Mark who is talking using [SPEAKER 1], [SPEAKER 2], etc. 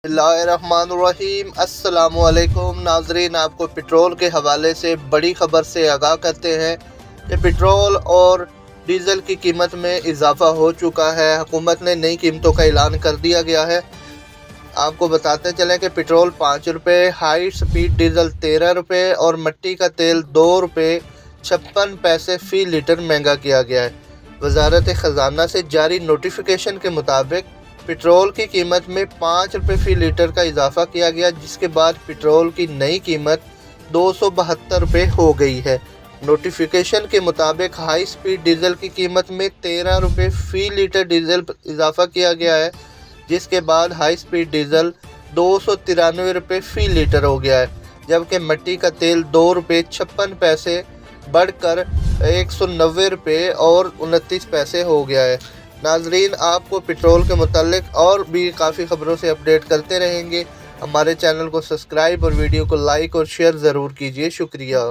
[SPEAKER 1] बिस्मिल्लाहिर्रहमानिर्रहीम। अस्सलाम वालेकुम नाजरीन, आपको पेट्रोल के हवाले से बड़ी ख़बर से आगाह करते हैं कि पेट्रोल और डीज़ल की कीमत में इजाफ़ा हो चुका है। हुकूमत ने नई कीमतों का ऐलान कर दिया गया है। आपको बताते चलें कि पेट्रोल 5 रुपये, हाई स्पीड डीज़ल 13 रुपये और मिट्टी का तेल 2 रुपये 56 पैसे फ़ी लीटर महंगा किया गया है। वज़ारत ख़ज़ाना से जारी नोटिफिकेशन के मुताबिक पेट्रोल की कीमत में 5 रुपये फ़ी लीटर का इजाफ़ा किया गया, जिसके बाद पेट्रोल की नई कीमत 272 रुपये हो गई है। नोटिफिकेशन के मुताबिक हाई स्पीड डीज़ल की कीमत में 13 रुपये फ़ी लीटर डीज़ल इजाफ़ा किया गया है, जिसके बाद हाई स्पीड डीज़ल 293 रुपये फ़ी लीटर हो गया है, जबकि मिट्टी का तेल 2 रुपये 56 पैसे बढ़कर 190 रुपये और 29 पैसे हो गया है। नाजरीन, आपको पेट्रोल के मुतालिक और भी काफ़ी ख़बरों से अपडेट करते रहेंगे। हमारे चैनल को सब्सक्राइब और वीडियो को लाइक और शेयर ज़रूर कीजिए। शुक्रिया।